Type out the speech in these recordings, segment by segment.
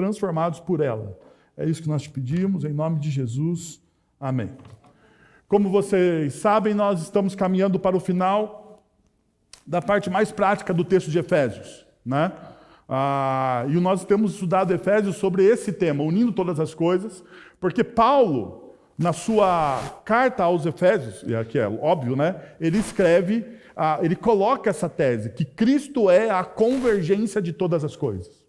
transformados por ela. É isso que nós te pedimos, em nome de Jesus. Amém. Como vocês sabem, nós estamos caminhando para o final da parte mais prática do texto de Efésios, né? E nós temos estudado Efésios sobre esse tema, unindo todas as coisas, porque Paulo, na sua carta aos Efésios, e aqui é óbvio, né? Ele escreve, ele coloca essa tese, que Cristo é a convergência de todas as coisas.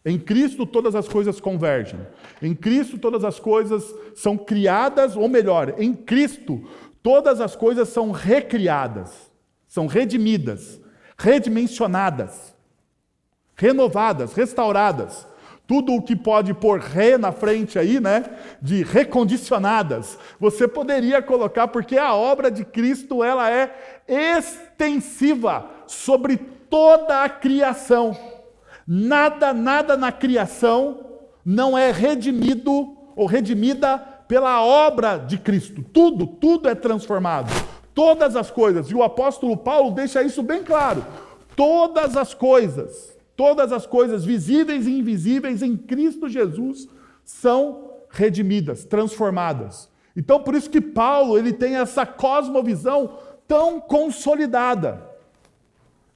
Em Cristo todas as coisas convergem. Em Cristo todas as coisas são criadas, ou melhor, em Cristo todas as coisas são recriadas, são redimidas, redimensionadas, renovadas, restauradas. Tudo o que pode pôr re na frente aí, né, de recondicionadas, você poderia colocar, porque a obra de Cristo ela é extensiva sobre toda a criação. Nada na criação não é redimido ou redimida pela obra de Cristo. Tudo é transformado. Todas as coisas. E o apóstolo Paulo deixa isso bem claro. Todas as coisas visíveis e invisíveis em Cristo Jesus são redimidas, transformadas. Então, por isso que Paulo ele tem essa cosmovisão tão consolidada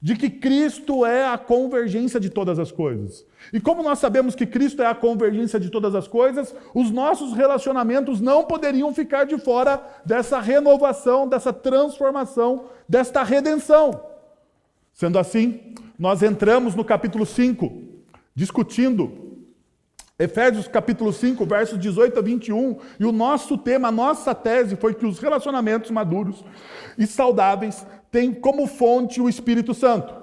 de que Cristo é a convergência de todas as coisas. E como nós sabemos que Cristo é a convergência de todas as coisas, os nossos relacionamentos não poderiam ficar de fora dessa renovação, dessa transformação, desta redenção. Sendo assim, nós entramos no capítulo 5, discutindo Efésios capítulo 5, versos 18 a 21, e o nosso tema, a nossa tese foi que os relacionamentos maduros e saudáveis têm como fonte o Espírito Santo.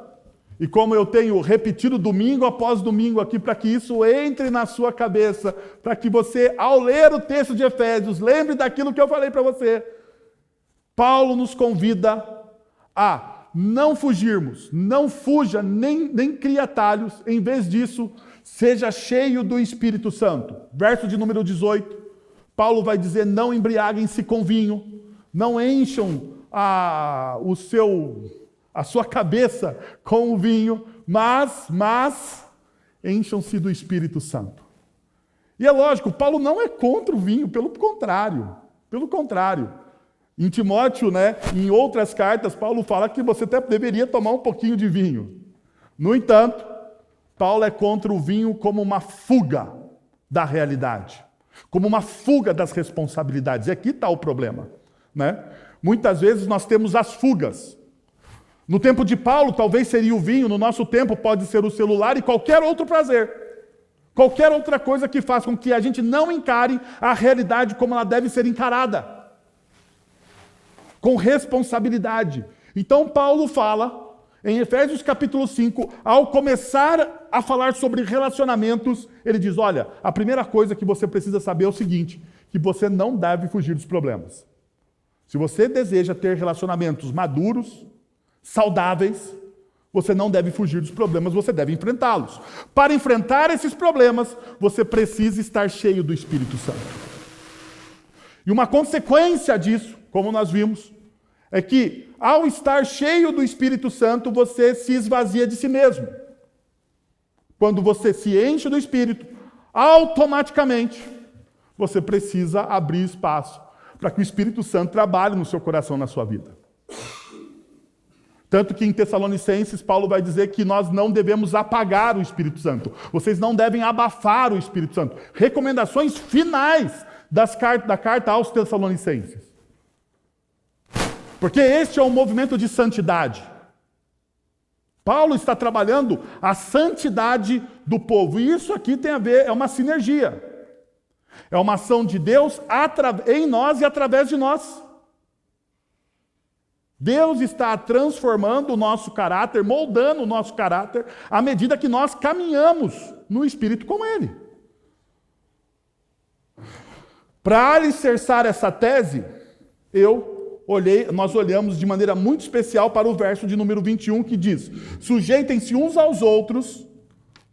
E como eu tenho repetido domingo após domingo aqui, para que isso entre na sua cabeça, para que você, ao ler o texto de Efésios, lembre daquilo que eu falei para você. Paulo nos convida a não fugirmos, não fuja, nem crie atalhos, em vez disso, seja cheio do Espírito Santo. Verso de número 18, Paulo vai dizer, não embriaguem-se com vinho, não encham a sua cabeça com o vinho, mas encham-se do Espírito Santo. E é lógico, Paulo não é contra o vinho, pelo contrário. Em Timóteo, né, em outras cartas, Paulo fala que você até deveria tomar um pouquinho de vinho. No entanto, Paulo é contra o vinho como uma fuga da realidade, como uma fuga das responsabilidades. E aqui está o problema, né? Muitas vezes nós temos as fugas. No tempo de Paulo, talvez seria o vinho, no nosso tempo pode ser o celular e qualquer outro prazer. Qualquer outra coisa que faça com que a gente não encare a realidade como ela deve ser encarada. Com responsabilidade. Então Paulo fala, em Efésios capítulo 5, ao começar a falar sobre relacionamentos, ele diz, olha, a primeira coisa que você precisa saber é o seguinte, que você não deve fugir dos problemas. Se você deseja ter relacionamentos maduros, saudáveis, você não deve fugir dos problemas, você deve enfrentá-los. Para enfrentar esses problemas, você precisa estar cheio do Espírito Santo. E uma consequência disso, como nós vimos, é que ao estar cheio do Espírito Santo, você se esvazia de si mesmo. Quando você se enche do Espírito, automaticamente, você precisa abrir espaço para que o Espírito Santo trabalhe no seu coração, na sua vida. Tanto que em Tessalonicenses, Paulo vai dizer que nós não devemos apagar o Espírito Santo. Vocês não devem abafar o Espírito Santo. Recomendações finais da carta aos Tessalonicenses. Porque este é um movimento de santidade. Paulo está trabalhando a santidade do povo. E isso aqui tem a ver, é uma sinergia. É uma ação de Deus em nós e através de nós. Deus está transformando o nosso caráter, moldando o nosso caráter, à medida que nós caminhamos no Espírito com Ele. Para alicerçar essa tese, nós olhamos de maneira muito especial para o verso de número 21, que diz, sujeitem-se uns aos outros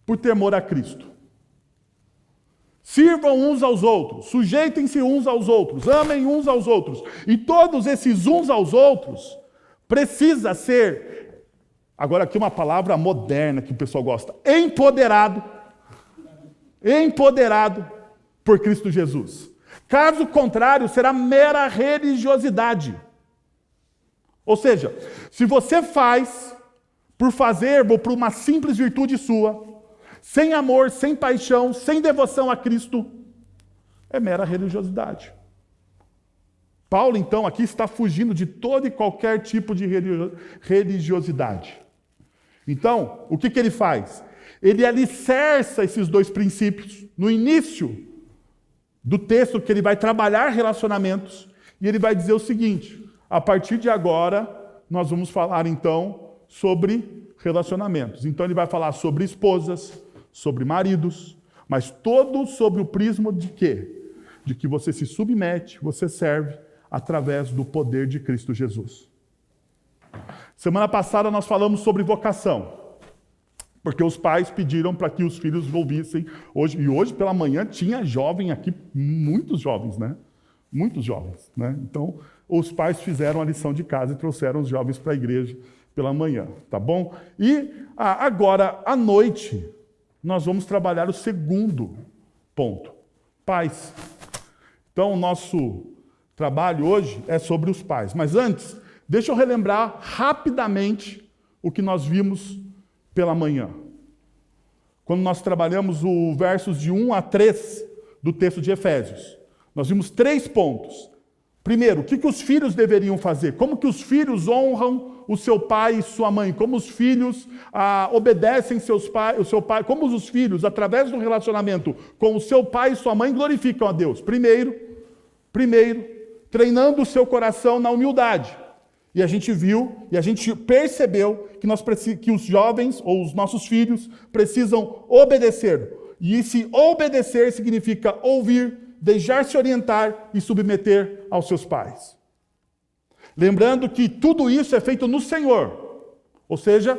por temor a Cristo. Sirvam uns aos outros, sujeitem-se uns aos outros, amem uns aos outros. E todos esses uns aos outros precisa ser, agora aqui uma palavra moderna que o pessoal gosta, empoderado. empoderado por Cristo Jesus. Caso contrário, será mera religiosidade. Ou seja, se você faz por fazer ou por uma simples virtude sua, sem amor, sem paixão, sem devoção a Cristo, é mera religiosidade. Paulo, então, aqui está fugindo de todo e qualquer tipo de religiosidade. Então, o que ele faz? Ele alicerça esses dois princípios no início do texto, que ele vai trabalhar relacionamentos, e ele vai dizer o seguinte: a partir de agora, nós vamos falar, então, sobre relacionamentos. Então, ele vai falar sobre esposas, sobre maridos, mas todo sobre o prisma de quê? De que você se submete, você serve através do poder de Cristo Jesus. Semana passada nós falamos sobre vocação, porque os pais pediram para que os filhos ouvissem. Hoje pela manhã tinha jovem aqui, muitos jovens, né? Muitos jovens, né? Então, os pais fizeram a lição de casa e trouxeram os jovens para a igreja pela manhã, tá bom? E agora, à noite, nós vamos trabalhar o segundo ponto, pais. Então, o nosso trabalho hoje é sobre os pais. Mas antes, deixa eu relembrar rapidamente o que nós vimos pela manhã. Quando nós trabalhamos os versos de 1 a 3 do texto de Efésios, nós vimos 3 pontos. Primeiro, o que os filhos deveriam fazer? Como que os filhos honram o seu pai e sua mãe? Como os filhos obedecem o seu pai? Como os filhos, através do relacionamento com o seu pai e sua mãe, glorificam a Deus? Primeiro, treinando o seu coração na humildade. E a gente viu, e a gente percebeu que os jovens, ou os nossos filhos, precisam obedecer. E esse obedecer significa ouvir, deixar-se orientar e submeter aos seus pais. Lembrando que tudo isso é feito no Senhor. Ou seja,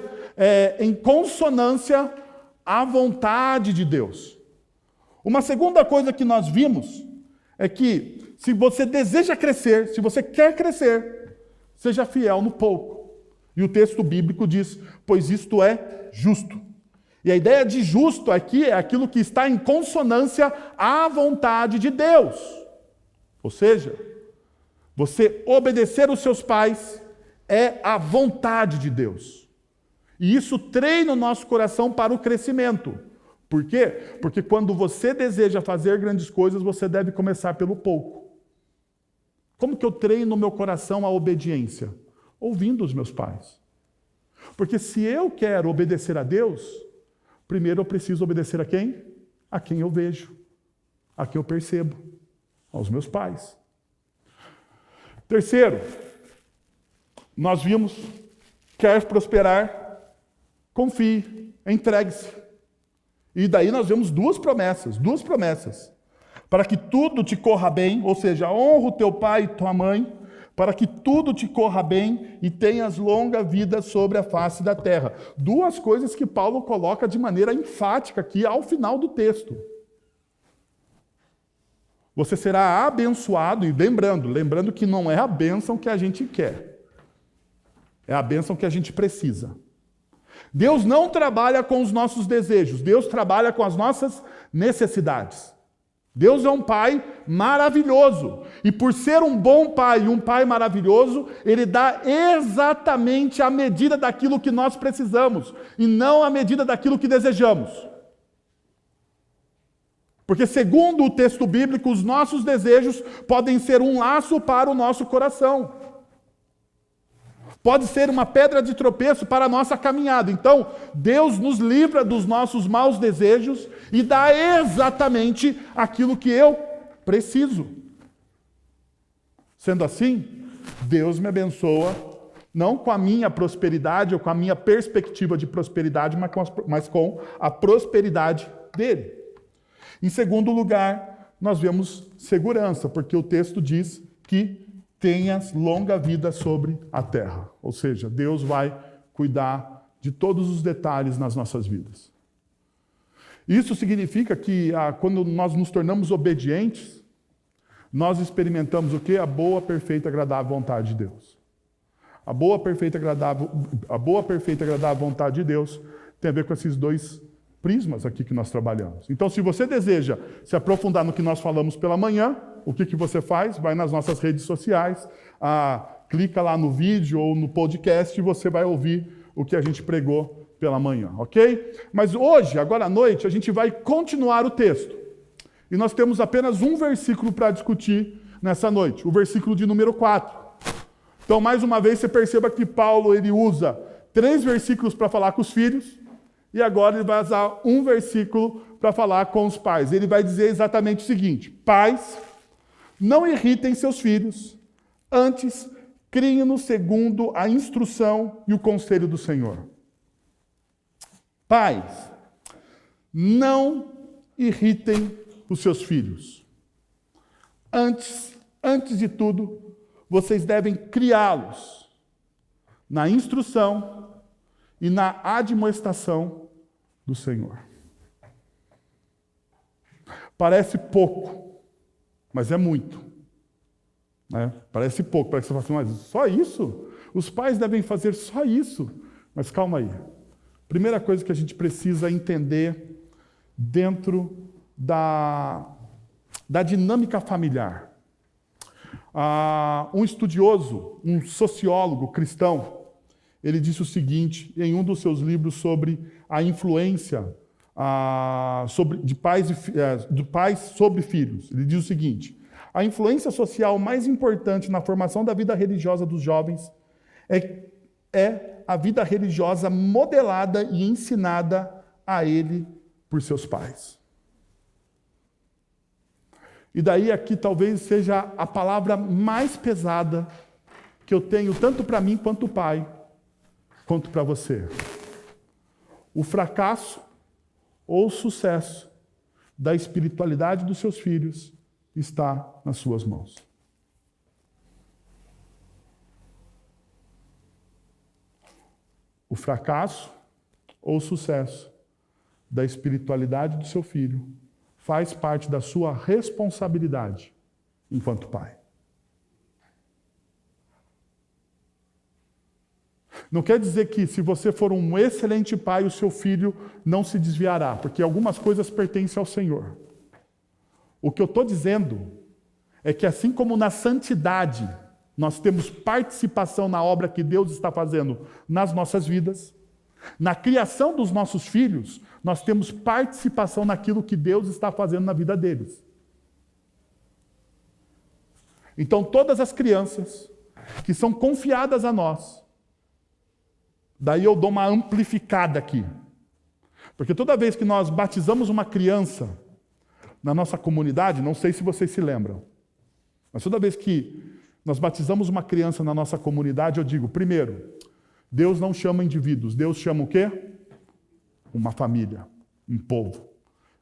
em consonância à vontade de Deus. Uma segunda coisa que nós vimos é que se você deseja crescer, se você quer crescer, seja fiel no pouco. E o texto bíblico diz, pois isto é justo. E a ideia de justo aqui é aquilo que está em consonância à vontade de Deus. Ou seja, você obedecer os seus pais é a vontade de Deus. E isso treina o nosso coração para o crescimento. Por quê? Porque quando você deseja fazer grandes coisas, você deve começar pelo pouco. Como que eu treino o meu coração à obediência? Ouvindo os meus pais. Porque se eu quero obedecer a Deus, primeiro eu preciso obedecer a quem? A quem eu vejo, a quem eu percebo, aos meus pais. Terceiro, nós vimos, quer prosperar, confie, entregue-se. E daí nós vemos duas promessas. Para que tudo te corra bem, ou seja, honra o teu pai e tua mãe, para que tudo te corra bem e tenhas longa vida sobre a face da terra. Duas coisas que Paulo coloca de maneira enfática aqui ao final do texto. Você será abençoado, e lembrando que não é a bênção que a gente quer, é a bênção que a gente precisa. Deus não trabalha com os nossos desejos, Deus trabalha com as nossas necessidades. Deus é um pai maravilhoso. E por ser um bom pai e um pai maravilhoso, ele dá exatamente a medida daquilo que nós precisamos e não a medida daquilo que desejamos. Porque, segundo o texto bíblico, os nossos desejos podem ser um laço para o nosso coração. Pode ser uma pedra de tropeço para a nossa caminhada. Então, Deus nos livra dos nossos maus desejos e dá exatamente aquilo que eu preciso. Sendo assim, Deus me abençoa, não com a minha prosperidade ou com a minha perspectiva de prosperidade, mas com a prosperidade dele. Em segundo lugar, nós vemos segurança, porque o texto diz que tenhas longa vida sobre a terra. Ou seja, Deus vai cuidar de todos os detalhes nas nossas vidas. Isso significa que quando nós nos tornamos obedientes, nós experimentamos o quê? A boa, perfeita e agradável vontade de Deus. A boa, perfeita e agradável vontade de Deus tem a ver com esses dois prismas aqui que nós trabalhamos. Então, se você deseja se aprofundar no que nós falamos pela manhã, o que você faz? Vai nas nossas redes sociais, clica lá no vídeo ou no podcast e você vai ouvir o que a gente pregou pela manhã, ok? Mas hoje, agora à noite, a gente vai continuar o texto. E nós temos apenas um versículo para discutir nessa noite, o versículo de número 4. Então, mais uma vez, você perceba que Paulo ele usa 3 versículos para falar com os filhos, e agora ele vai usar um versículo para falar com os pais. Ele vai dizer exatamente o seguinte: pais, não irritem seus filhos, antes criem-nos segundo a instrução e o conselho do Senhor. Pais, não irritem os seus filhos. Antes de tudo, vocês devem criá-los na instrução e na admoestação do Senhor. Parece pouco, mas é muito. Né? Parece pouco, parece que você fala assim, mas só isso? Os pais devem fazer só isso? Mas calma aí. Primeira coisa que a gente precisa entender dentro da dinâmica familiar. Um estudioso, um sociólogo cristão, ele disse o seguinte, em um dos seus livros sobre a influência de pais sobre filhos. Ele diz o seguinte: a influência social mais importante na formação da vida religiosa dos jovens é a vida religiosa modelada e ensinada a ele por seus pais. E daí aqui talvez seja a palavra mais pesada que eu tenho tanto para mim quanto pai, quanto para você. O fracasso ou o sucesso da espiritualidade dos seus filhos está nas suas mãos. O fracasso ou o sucesso da espiritualidade do seu filho faz parte da sua responsabilidade enquanto pai. Não quer dizer que se você for um excelente pai, o seu filho não se desviará, porque algumas coisas pertencem ao Senhor. O que eu estou dizendo é que assim como na santidade nós temos participação na obra que Deus está fazendo nas nossas vidas, na criação dos nossos filhos, nós temos participação naquilo que Deus está fazendo na vida deles. Então, todas as crianças que são confiadas a nós, daí eu dou uma amplificada aqui. Porque toda vez que nós batizamos uma criança na nossa comunidade, não sei se vocês se lembram, mas toda vez que nós batizamos uma criança na nossa comunidade, eu digo, primeiro, Deus não chama indivíduos, Deus chama o quê? Uma família, um povo.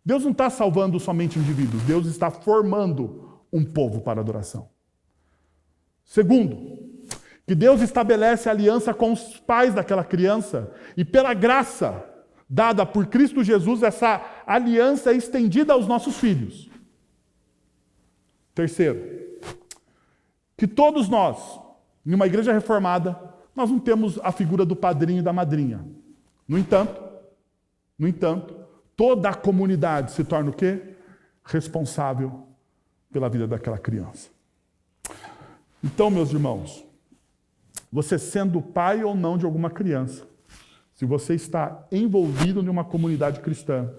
Deus não está salvando somente indivíduos, Deus está formando um povo para adoração. Segundo, que Deus estabelece aliança com os pais daquela criança e pela graça dada por Cristo Jesus, essa aliança é estendida aos nossos filhos. Terceiro, que todos nós, em uma igreja reformada, nós não temos a figura do padrinho e da madrinha. No entanto, toda a comunidade se torna o quê? Responsável pela vida daquela criança. Então, meus irmãos, você sendo pai ou não de alguma criança, se você está envolvido em uma comunidade cristã,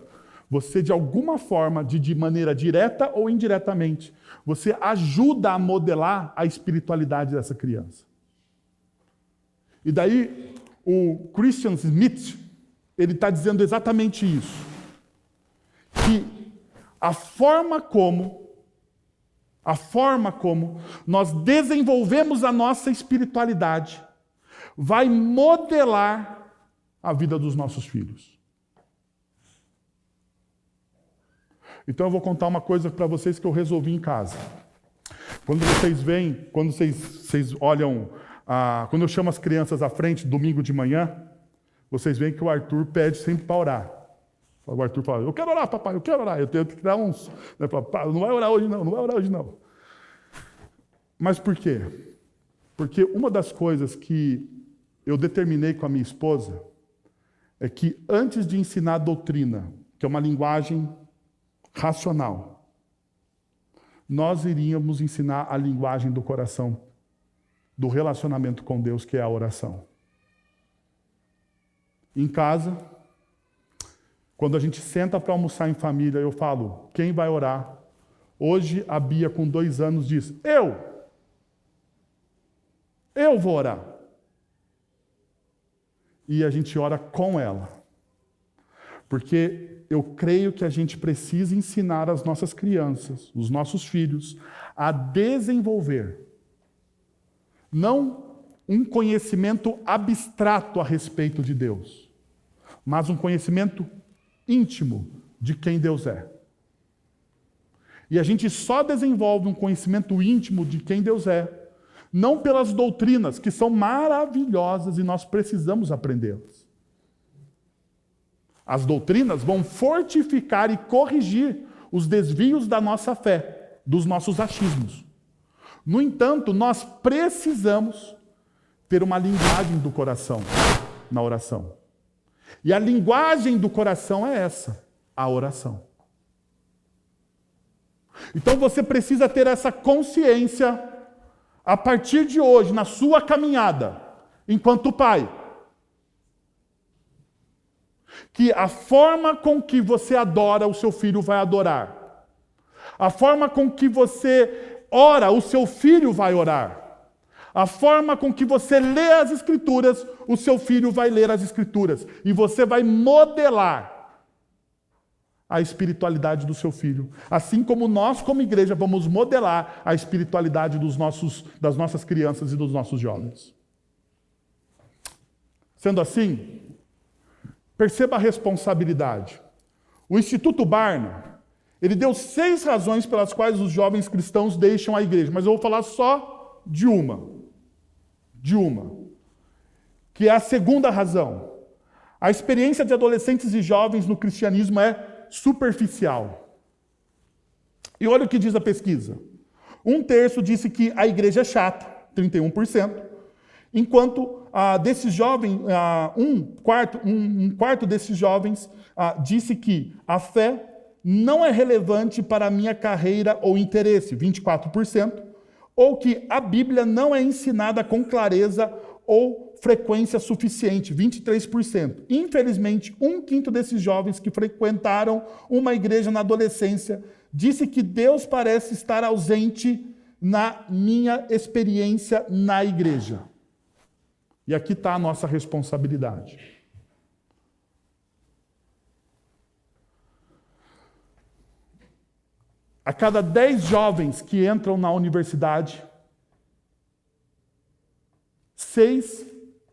você de alguma forma, de maneira direta ou indiretamente, você ajuda a modelar a espiritualidade dessa criança. E daí, o Christian Smith, ele está dizendo exatamente isso. Que a forma como nós desenvolvemos a nossa espiritualidade vai modelar a vida dos nossos filhos. Então eu vou contar uma coisa para vocês que eu resolvi em casa. Quando vocês olham, quando eu chamo as crianças à frente, domingo de manhã, vocês veem que o Arthur pede sempre para orar. O Arthur fala, eu quero orar, papai, eu quero orar. Eu tenho que criar uns. Não vai orar hoje não. Mas por quê? Porque uma das coisas que eu determinei com a minha esposa é que antes de ensinar a doutrina, que é uma linguagem racional, nós iríamos ensinar a linguagem do coração, do relacionamento com Deus, que é a oração. Em casa, quando a gente senta para almoçar em família, eu falo, quem vai orar? Hoje a Bia, com 2 anos, diz, eu vou orar. E a gente ora com ela. Porque eu creio que a gente precisa ensinar as nossas crianças, os nossos filhos, a desenvolver, não um conhecimento abstrato a respeito de Deus, mas um conhecimento íntimo de quem Deus é. E a gente só desenvolve um conhecimento íntimo de quem Deus é, não pelas doutrinas, que são maravilhosas e nós precisamos aprendê-las. As doutrinas vão fortificar e corrigir os desvios da nossa fé, dos nossos achismos. No entanto, nós precisamos ter uma linguagem do coração na oração. E a linguagem do coração é essa, a oração. Então você precisa ter essa consciência a partir de hoje, na sua caminhada, enquanto pai. Que a forma com que você adora, o seu filho vai adorar. A forma com que você ora, o seu filho vai orar. A forma com que você lê as Escrituras, o seu filho vai ler as Escrituras. E você vai modelar a espiritualidade do seu filho. Assim como nós, como igreja, vamos modelar a espiritualidade das nossas crianças e dos nossos jovens. Sendo assim, perceba a responsabilidade. O Instituto Barna, ele deu 6 razões pelas quais os jovens cristãos deixam a igreja, mas eu vou falar só de uma, que é a segunda razão. A experiência de adolescentes e jovens no cristianismo é superficial. E olha o que diz a pesquisa. 1/3 disse que a igreja é chata, 31%, enquanto desses jovens, um quarto desses jovens disse que a fé não é relevante para a minha carreira ou interesse, 24%, ou que a Bíblia não é ensinada com clareza ou frequência suficiente, 23%. Infelizmente, 1/5 desses jovens que frequentaram uma igreja na adolescência disse que Deus parece estar ausente na minha experiência na igreja. E aqui está a nossa responsabilidade. A cada 10 jovens que entram na universidade, 6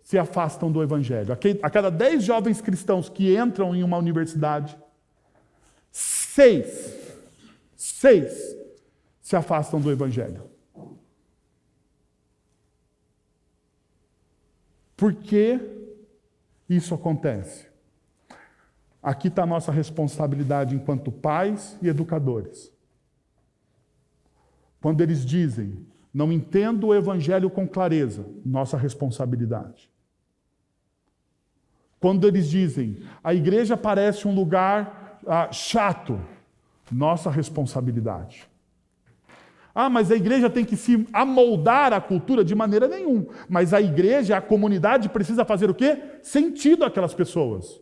se afastam do Evangelho. A cada 10 jovens cristãos que entram em uma universidade, 6 se afastam do Evangelho. Por que isso acontece? Aqui está a nossa responsabilidade enquanto pais e educadores. Quando eles dizem, não entendo o Evangelho com clareza, nossa responsabilidade. Quando eles dizem, a igreja parece um lugar chato, nossa responsabilidade. Mas a igreja tem que se amoldar à cultura de maneira nenhuma. Mas a igreja, a comunidade precisa fazer o quê? Sentido àquelas pessoas.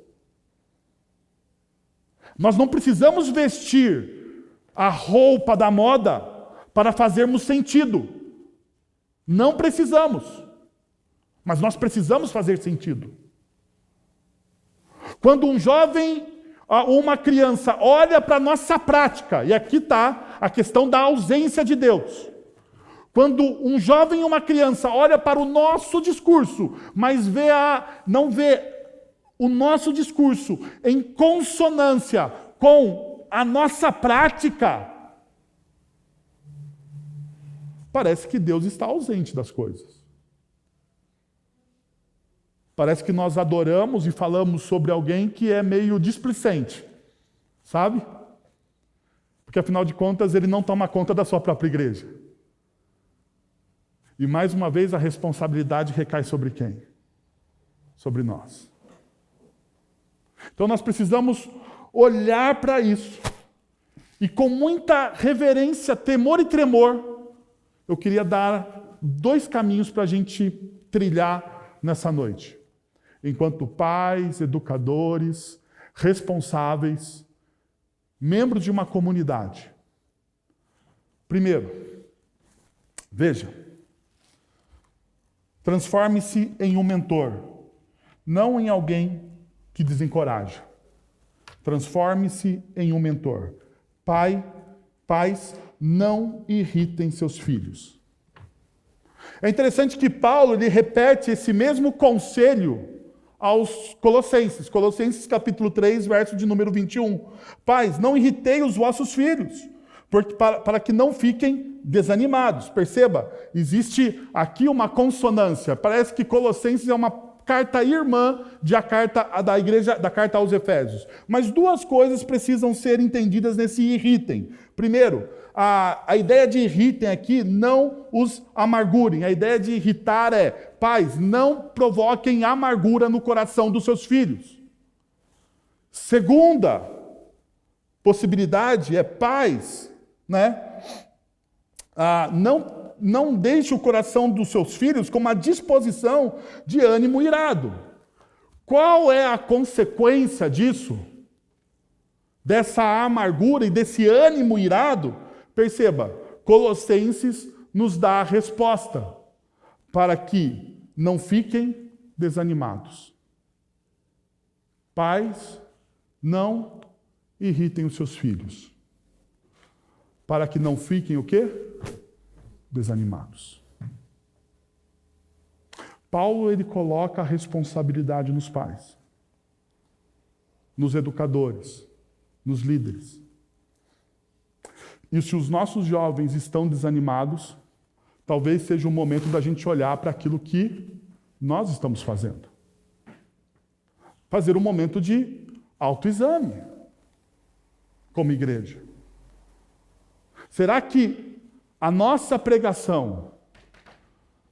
Nós não precisamos vestir a roupa da moda para fazermos sentido. Não precisamos. Mas nós precisamos fazer sentido. Quando um jovem ou uma criança olha para a nossa prática, e aqui está a questão da ausência de Deus. Quando um jovem ou uma criança olha para o nosso discurso, mas não vê o nosso discurso em consonância com a nossa prática, parece que Deus está ausente das coisas. Parece que nós adoramos e falamos sobre alguém que é meio displicente, sabe? Porque, afinal de contas, ele não toma conta da sua própria igreja. E, mais uma vez, a responsabilidade recai sobre quem? Sobre nós. Então nós precisamos olhar para isso. E com muita reverência, temor e tremor, eu queria dar 2 caminhos para a gente trilhar nessa noite. Enquanto pais, educadores, responsáveis, membros de uma comunidade. Primeiro, veja, transforme-se em um mentor, não em alguém que desencoraja. Transforme-se em um mentor. Pais, não irritem seus filhos. É interessante que Paulo ele repete esse mesmo conselho aos Colossenses. Colossenses capítulo 3, verso de número 21. Pais, não irritei os vossos filhos, para que não fiquem desanimados. Perceba, existe aqui uma consonância. Parece que Colossenses é uma carta irmã da igreja, da carta aos Efésios. Mas 2 coisas precisam ser entendidas nesse irritem. Primeiro, a ideia de irritem aqui, não os amargurem. A ideia de irritar é, pais, não provoquem amargura no coração dos seus filhos. Segunda possibilidade é, pais, não deixe o coração dos seus filhos com uma disposição de ânimo irado. Qual é a consequência disso? Dessa amargura e desse ânimo irado? Perceba, Colossenses nos dá a resposta para que não fiquem desanimados. Pais, não irritem os seus filhos. Para que não fiquem o quê? Desanimados. Paulo ele coloca a responsabilidade nos pais, nos educadores, nos líderes. E se os nossos jovens estão desanimados, talvez seja o momento da gente olhar para aquilo que nós estamos fazendo. Fazer um momento de autoexame como igreja. Será que a nossa pregação,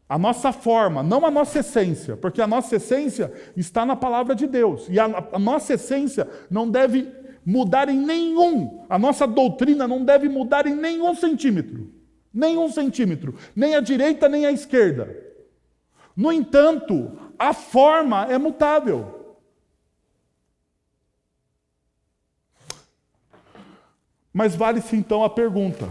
a nossa forma, não a nossa essência, porque a nossa essência está na palavra de Deus, e a nossa essência não deve mudar em nenhum, a nossa doutrina não deve mudar em nenhum centímetro, nem à direita nem à esquerda. No entanto, a forma é mutável. Mas vale-se então a pergunta: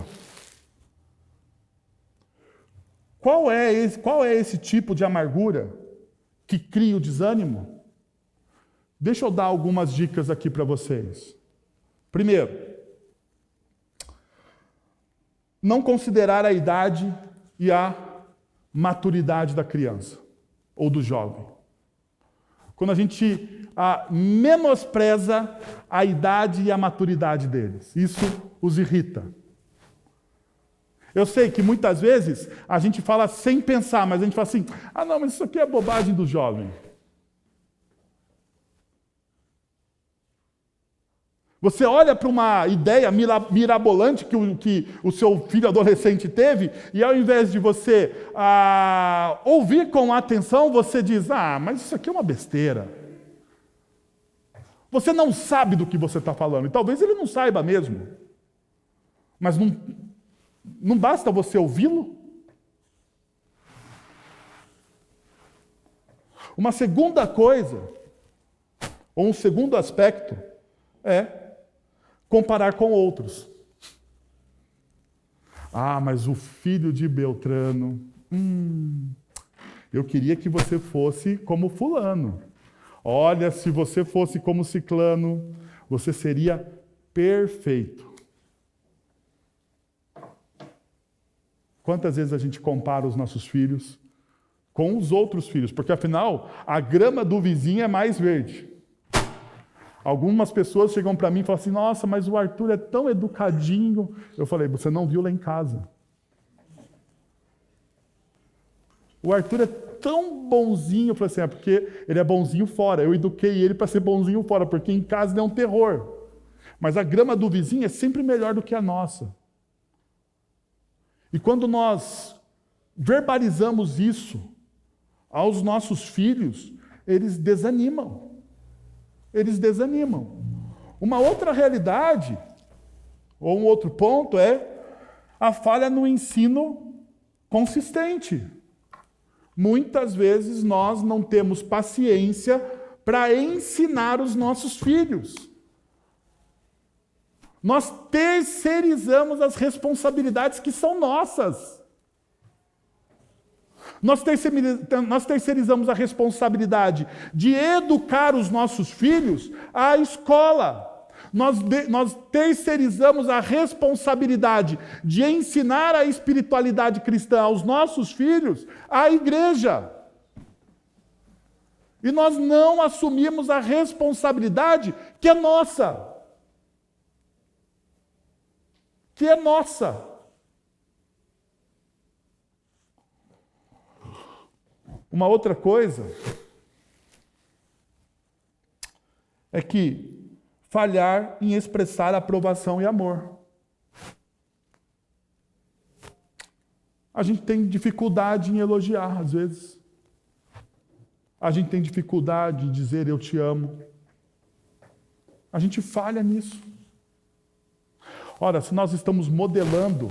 qual é esse tipo de amargura que cria o desânimo? Deixa eu dar algumas dicas aqui para vocês. Primeiro, não considerar a idade e a maturidade da criança ou do jovem. Quando a gente menospreza a idade e a maturidade deles, isso os irrita. Eu sei que muitas vezes a gente fala sem pensar, mas a gente fala assim, não, mas isso aqui é bobagem do jovem. Você olha para uma ideia mirabolante que o seu filho adolescente teve, e ao invés de você ouvir com atenção, você diz, mas isso aqui é uma besteira. Você não sabe do que você está falando, e talvez ele não saiba mesmo. Mas não basta você ouvi-lo? Uma segunda coisa, ou um segundo aspecto, é comparar com outros. Mas o filho de Beltrano, eu queria que você fosse como fulano. Olha, se você fosse como ciclano, você seria perfeito. Quantas vezes a gente compara os nossos filhos com os outros filhos? Porque, afinal, a grama do vizinho é mais verde. Algumas pessoas chegam para mim e falam assim, nossa, mas o Arthur é tão educadinho. Eu falei, você não viu lá em casa. O Arthur é tão bonzinho. Eu falei assim, porque ele é bonzinho fora. Eu eduquei ele para ser bonzinho fora, porque em casa ele é um terror. Mas a grama do vizinho é sempre melhor do que a nossa. E quando nós verbalizamos isso aos nossos filhos, eles desanimam. eles desanimam. Uma outra realidade, ou um outro ponto, é a falha no ensino consistente. Muitas vezes nós não temos paciência para ensinar os nossos filhos. Nós terceirizamos as responsabilidades que são nossas. Nós terceirizamos a responsabilidade de educar os nossos filhos à escola. Nós terceirizamos a responsabilidade de ensinar a espiritualidade cristã aos nossos filhos à igreja. E nós não assumimos a responsabilidade que é nossa. Que é nossa. Uma outra coisa é que falhar em expressar aprovação e amor. A gente tem dificuldade em elogiar, às vezes. A gente tem dificuldade em dizer eu te amo. A gente falha nisso. Ora, se nós estamos modelando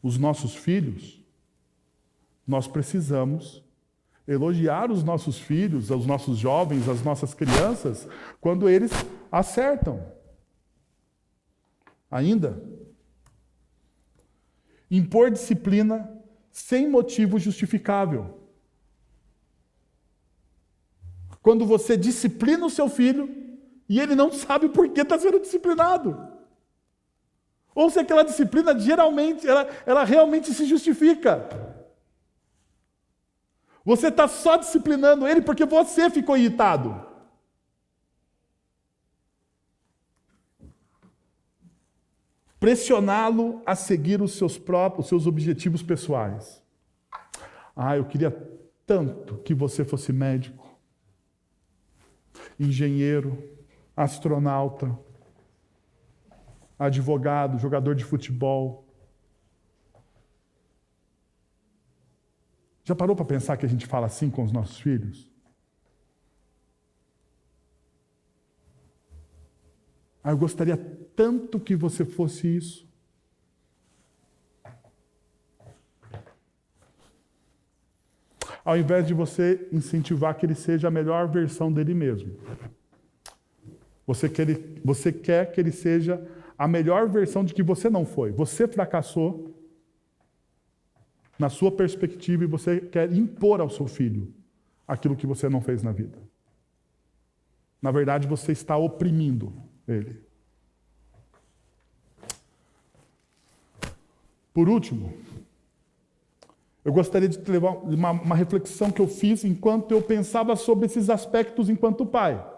os nossos filhos, nós precisamos elogiar os nossos filhos, os nossos jovens, as nossas crianças, quando eles acertam. Ainda, impor disciplina sem motivo justificável. Quando você disciplina o seu filho e ele não sabe por que está sendo disciplinado. Ou se aquela disciplina geralmente, ela realmente se justifica. Você está só disciplinando ele porque você ficou irritado. Pressioná-lo a seguir os seus objetivos pessoais. Eu queria tanto que você fosse médico, engenheiro, astronauta, advogado, jogador de futebol. Já parou para pensar que a gente fala assim com os nossos filhos? Eu gostaria tanto que você fosse isso. Ao invés de você incentivar que ele seja a melhor versão dele mesmo. Você quer que ele seja a melhor versão de que você não foi. Você fracassou na sua perspectiva e você quer impor ao seu filho aquilo que você não fez na vida. Na verdade, você está oprimindo ele. Por último, eu gostaria de te levar uma reflexão que eu fiz enquanto eu pensava sobre esses aspectos enquanto pai.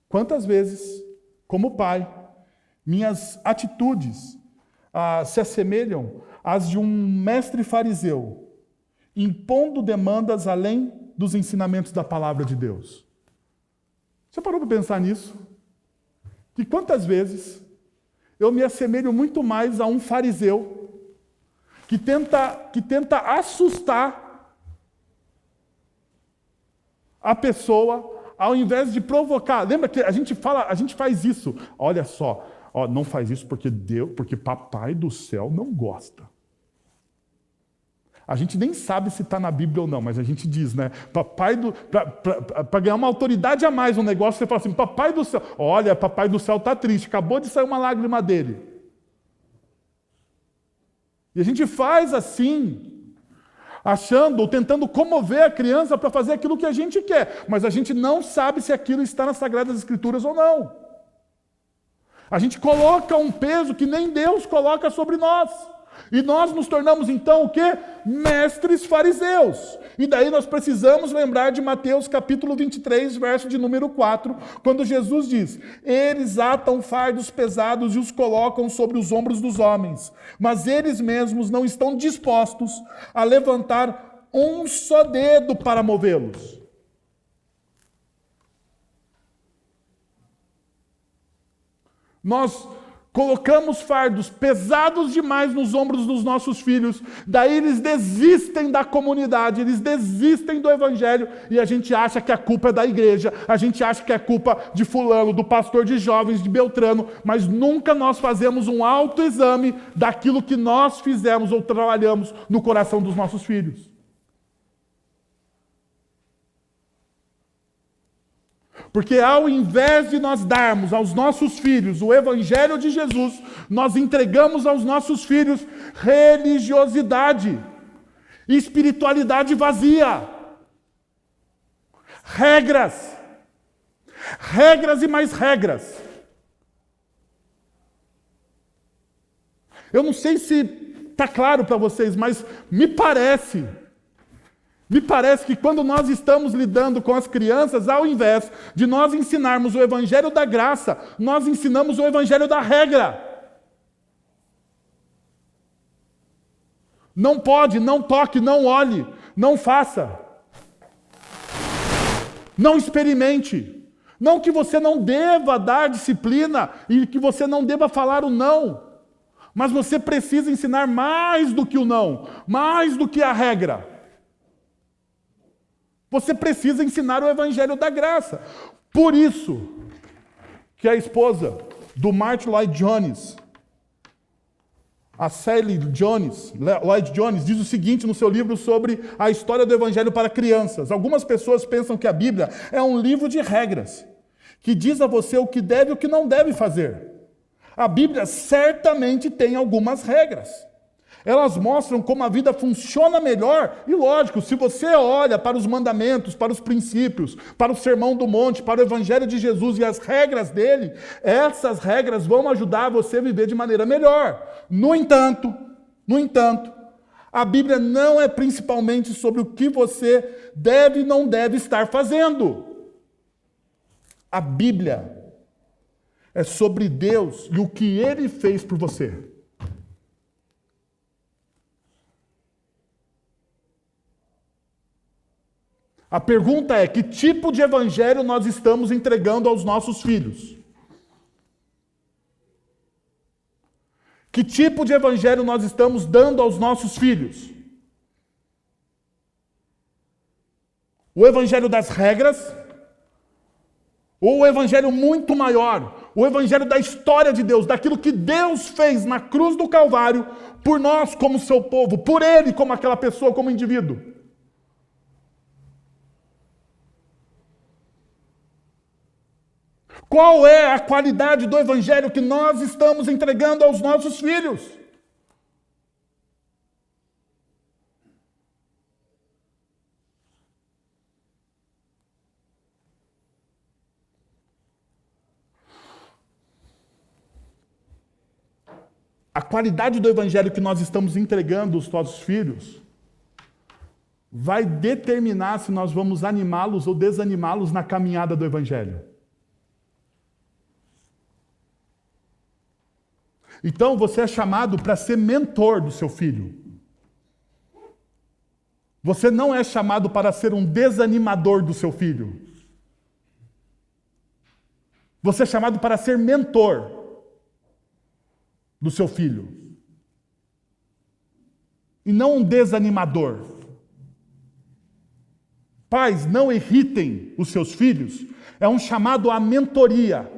Quantas vezes, como pai, minhas atitudes se assemelham às de um mestre fariseu, impondo demandas além dos ensinamentos da palavra de Deus. Você parou para pensar nisso? Que quantas vezes eu me assemelho muito mais a um fariseu que tenta assustar a pessoa ao invés de provocar. Lembra que a gente faz isso. Olha só, não faz isso porque papai do céu não gosta. A gente nem sabe se está na Bíblia ou não, mas a gente diz, né? Para ganhar uma autoridade a mais no negócio, você fala assim, papai do céu, olha, papai do céu está triste, acabou de sair uma lágrima dele. E a gente faz assim, achando ou tentando comover a criança para fazer aquilo que a gente quer, mas a gente não sabe se aquilo está nas Sagradas Escrituras ou não. A gente coloca um peso que nem Deus coloca sobre nós. E nós nos tornamos então o quê? Mestres fariseus. E daí nós precisamos lembrar de Mateus capítulo 23, verso de número 4, quando Jesus diz: eles atam fardos pesados e os colocam sobre os ombros dos homens, mas eles mesmos não estão dispostos a levantar um só dedo para movê-los. Nós Colocamos fardos pesados demais nos ombros dos nossos filhos, daí eles desistem da comunidade, eles desistem do evangelho, e a gente acha que a culpa é da igreja, a gente acha que é culpa de fulano, do pastor de jovens, de Beltrano, mas nunca nós fazemos um autoexame daquilo que nós fizemos ou trabalhamos no coração dos nossos filhos. Porque ao invés de nós darmos aos nossos filhos o evangelho de Jesus, nós entregamos aos nossos filhos religiosidade, espiritualidade vazia, regras e mais regras. Eu não sei se está claro para vocês, mas me parece que quando nós estamos lidando com as crianças, ao invés de nós ensinarmos o evangelho da graça, nós ensinamos o evangelho da regra. Não pode, não toque, não olhe, não faça. Não experimente. Não que você não deva dar disciplina e que você não deva falar o não. Mas você precisa ensinar mais do que o não, mais do que a regra. Você precisa ensinar o evangelho da graça. Por isso que a esposa do Martin Lloyd Jones, a Sally Lloyd Jones, diz o seguinte no seu livro sobre a história do evangelho para crianças. Algumas pessoas pensam que a Bíblia é um livro de regras, que diz a você o que deve e o que não deve fazer. A Bíblia certamente tem algumas regras. Elas mostram como a vida funciona melhor. E lógico, se você olha para os mandamentos, para os princípios, para o Sermão do Monte, para o Evangelho de Jesus e as regras dele, essas regras vão ajudar você a viver de maneira melhor. No entanto, a Bíblia não é principalmente sobre o que você deve e não deve estar fazendo. A Bíblia é sobre Deus e o que Ele fez por você. A pergunta é: que tipo de evangelho nós estamos entregando aos nossos filhos? Que tipo de evangelho nós estamos dando aos nossos filhos? O evangelho das regras? Ou o evangelho muito maior? O evangelho da história de Deus, daquilo que Deus fez na cruz do Calvário por nós como seu povo, por Ele como aquela pessoa, como indivíduo? Qual é a qualidade do evangelho que nós estamos entregando aos nossos filhos? A qualidade do evangelho que nós estamos entregando aos nossos filhos vai determinar se nós vamos animá-los ou desanimá-los na caminhada do evangelho. Então, você é chamado para ser mentor do seu filho. Você não é chamado para ser um desanimador do seu filho. Você é chamado para ser mentor do seu filho. E não um desanimador. Pais, não irritem os seus filhos. É um chamado à mentoria.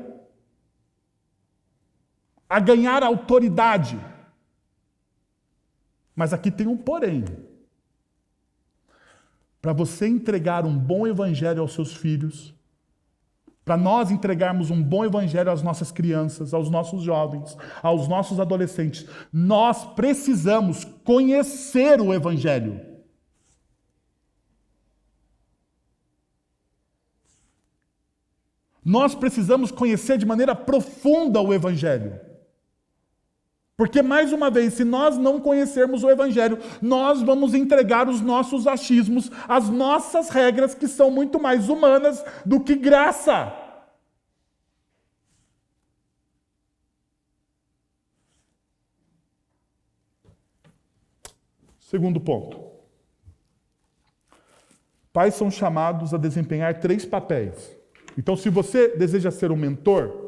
A ganhar autoridade. Mas aqui tem um porém. Para você entregar um bom evangelho aos seus filhos, para nós entregarmos um bom evangelho às nossas crianças, aos nossos jovens, aos nossos adolescentes, nós precisamos conhecer o evangelho. Nós precisamos conhecer de maneira profunda o evangelho. Porque, mais uma vez, se nós não conhecermos o evangelho, nós vamos entregar os nossos achismos, as nossas regras, que são muito mais humanas do que graça. Segundo ponto. Pais são chamados a desempenhar 3 papéis. Então, se você deseja ser um mentor,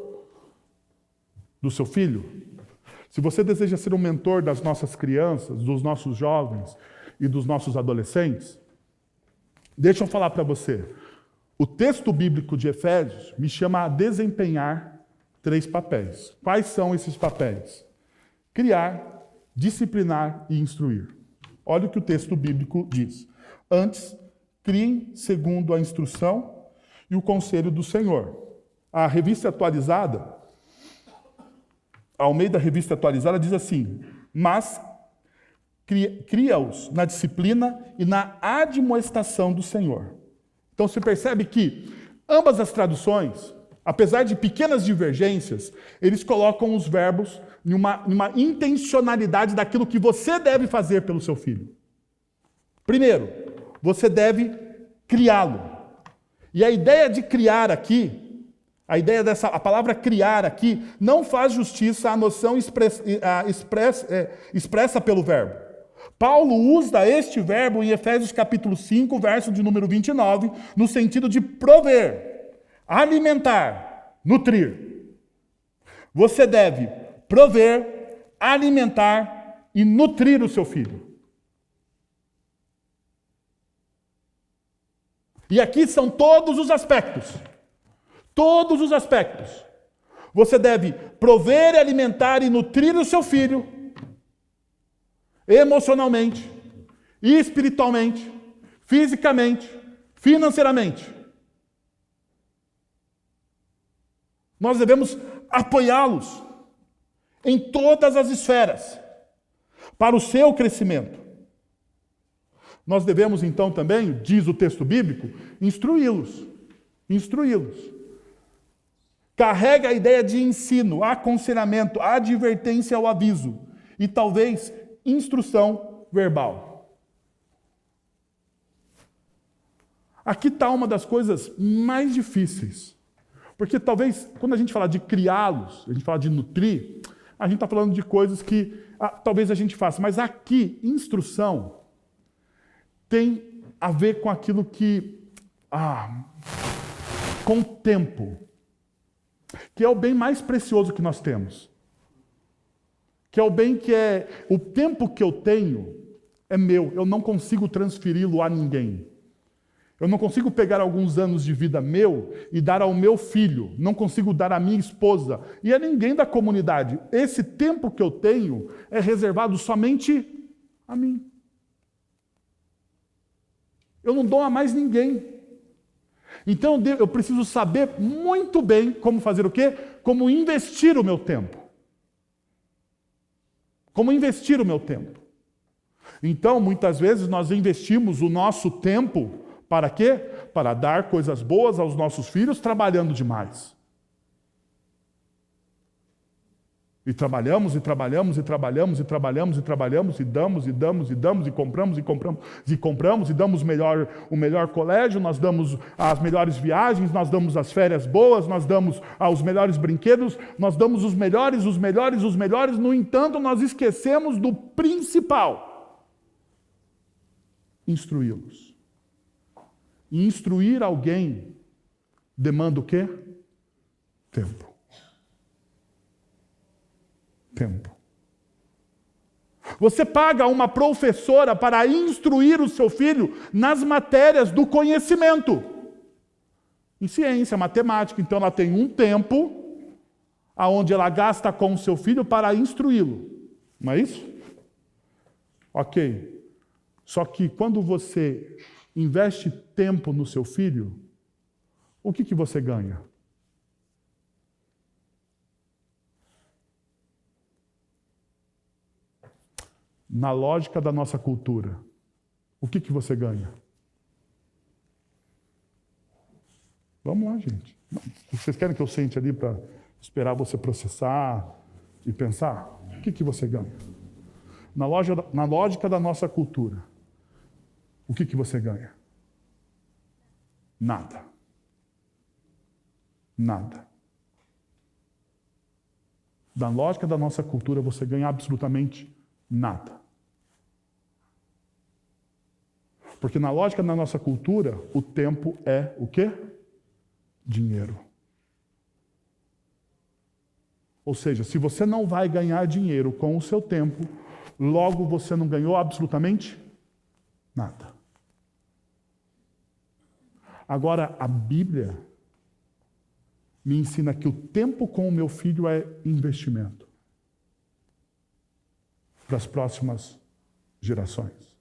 do seu filho, se você deseja ser um mentor das nossas crianças, dos nossos jovens e dos nossos adolescentes, deixa eu falar para você. O texto bíblico de Efésios me chama a desempenhar 3 papéis. Quais são esses papéis? Criar, disciplinar e instruir. Olha o que o texto bíblico diz. Antes, criem segundo a instrução e o conselho do Senhor. A revista atualizada, a Almeida Revista Atualizada, diz assim: mas cria-os na disciplina e na admoestação do Senhor. Então você percebe que ambas as traduções, apesar de pequenas divergências, eles colocam os verbos numa intencionalidade daquilo que você deve fazer pelo seu filho. Primeiro, você deve criá-lo. E a ideia de criar aqui, a palavra criar aqui, não faz justiça à noção expressa pelo verbo. Paulo usa este verbo em Efésios capítulo 5, verso de número 29, no sentido de prover, alimentar, nutrir. Você deve prover, alimentar e nutrir o seu filho. E aqui são todos os aspectos. Todos os aspectos. Você deve prover, alimentar e nutrir o seu filho emocionalmente, espiritualmente, fisicamente, financeiramente. Nós devemos apoiá-los em todas as esferas para o seu crescimento. Nós devemos então também, diz o texto bíblico, instruí-los. Instruí-los. Carrega a ideia de ensino, aconselhamento, advertência ou aviso. E talvez instrução verbal. Aqui está uma das coisas mais difíceis. Porque talvez, quando a gente fala de criá-los, a gente fala de nutrir, a gente está falando de coisas que talvez a gente faça. Mas aqui, instrução tem a ver com aquilo que... com o tempo. Que é o bem mais precioso que nós temos. Que é o bem que é... O tempo que eu tenho é meu. Eu não consigo transferi-lo a ninguém. Eu não consigo pegar alguns anos de vida meu e dar ao meu filho. Não consigo dar à minha esposa e a ninguém da comunidade. Esse tempo que eu tenho é reservado somente a mim. Eu não dou a mais ninguém. Então eu preciso saber muito bem como fazer o quê? Como investir o meu tempo. Como investir o meu tempo. Então, muitas vezes, nós investimos o nosso tempo para quê? Para dar coisas boas aos nossos filhos, trabalhando demais. E trabalhamos, e trabalhamos, e trabalhamos, e trabalhamos, e trabalhamos, e damos, e damos, e damos, e compramos, e compramos, e compramos, e damos o melhor colégio, nós damos as melhores viagens, nós damos as férias boas, nós damos os melhores brinquedos, nós damos os melhores, os melhores, os melhores, no entanto, nós esquecemos do principal. Instruí-los. E instruir alguém demanda o quê? Tempo. Tempo. Você paga uma professora para instruir o seu filho nas matérias do conhecimento. Em ciência, matemática. Então ela tem um tempo onde ela gasta com o seu filho para instruí-lo. Não é isso? Ok. Só que quando você investe tempo no seu filho, o que você ganha? Na lógica da nossa cultura, o que você ganha? Vamos lá, gente. Vocês querem que eu sente ali para esperar você processar e pensar? O que você ganha? Na lógica da nossa cultura, o que você ganha? Nada. Nada. Na lógica da nossa cultura, você ganha absolutamente nada. Porque na lógica da nossa cultura, o tempo é o quê? Dinheiro. Ou seja, se você não vai ganhar dinheiro com o seu tempo, logo você não ganhou absolutamente nada. Agora, a Bíblia me ensina que o tempo com o meu filho é investimento para as próximas gerações.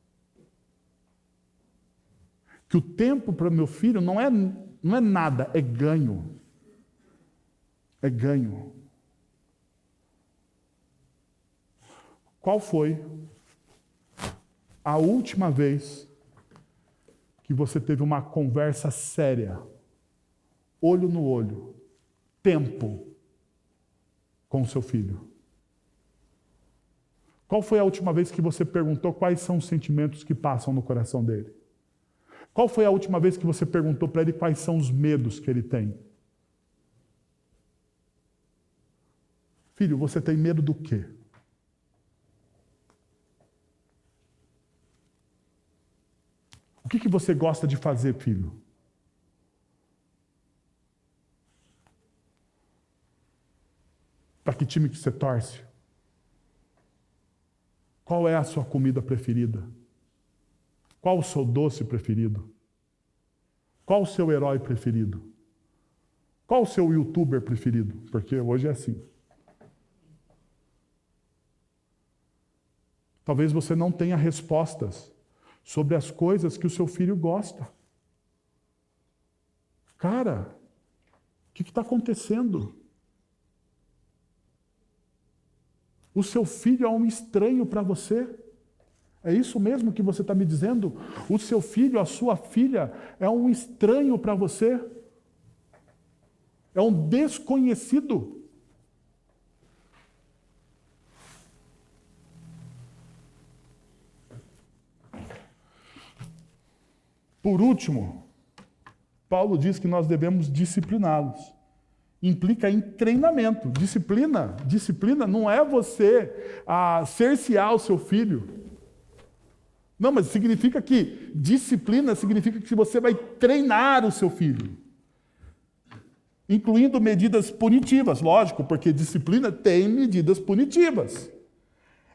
Que o tempo para meu filho não é nada, é ganho. É ganho. Qual foi a última vez que você teve uma conversa séria, olho no olho, tempo, com o seu filho? Qual foi a última vez que você perguntou quais são os sentimentos que passam no coração dele? Qual foi a última vez que você perguntou para ele quais são os medos que ele tem? Filho, você tem medo do quê? O que você gosta de fazer, filho? Para que time que você torce? Qual é a sua comida preferida? Qual o seu doce preferido? Qual o seu herói preferido? Qual o seu youtuber preferido? Porque hoje é assim. Talvez você não tenha respostas sobre as coisas que o seu filho gosta. Cara, o que está acontecendo? O seu filho é um estranho para você? É isso mesmo que você está me dizendo? O seu filho, a sua filha, é um estranho para você? É um desconhecido? Por último, Paulo diz que nós devemos discipliná-los. Implica em treinamento. Disciplina não é você cercear o seu filho. Não, mas significa que disciplina significa que você vai treinar o seu filho. Incluindo medidas punitivas, lógico, porque disciplina tem medidas punitivas.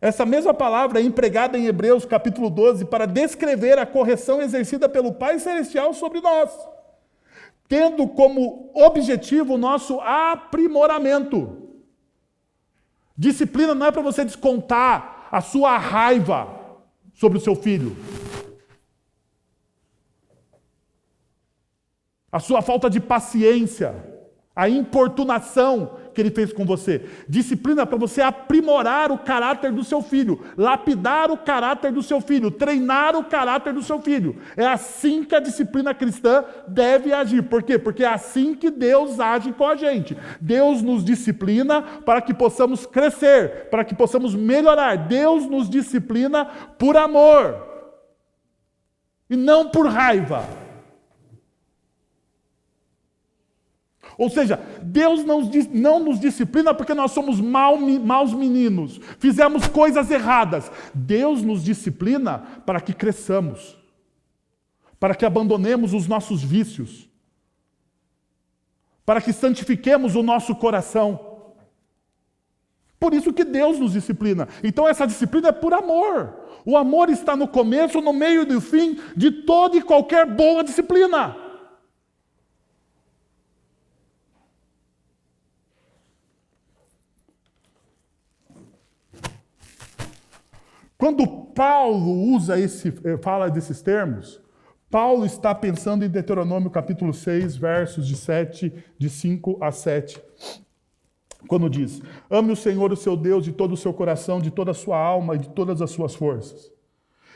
Essa mesma palavra é empregada em Hebreus capítulo 12 para descrever a correção exercida pelo Pai Celestial sobre nós, tendo como objetivo o nosso aprimoramento. Disciplina não é para você descontar a sua raiva sobre o seu filho, a sua falta de paciência, a importunação que ele fez com você. Disciplina para você aprimorar o caráter do seu filho, lapidar o caráter do seu filho, treinar o caráter do seu filho. É assim que a disciplina cristã deve agir. Por quê? Porque é assim que Deus age com a gente. Deus nos disciplina para que possamos crescer, para que possamos melhorar. Deus nos disciplina por amor e não por raiva. Ou seja, Deus não nos disciplina porque nós somos maus meninos, fizemos coisas erradas. Deus nos disciplina para que cresçamos, para que abandonemos os nossos vícios, para que santifiquemos o nosso coração. Por isso que Deus nos disciplina. Então essa disciplina é por amor. O amor está no começo, no meio e no fim de toda e qualquer boa disciplina. Quando Paulo fala desses termos, Paulo está pensando em Deuteronômio capítulo 6, versos de 5 a 7. Quando diz: ame o Senhor, o seu Deus, de todo o seu coração, de toda a sua alma e de todas as suas forças.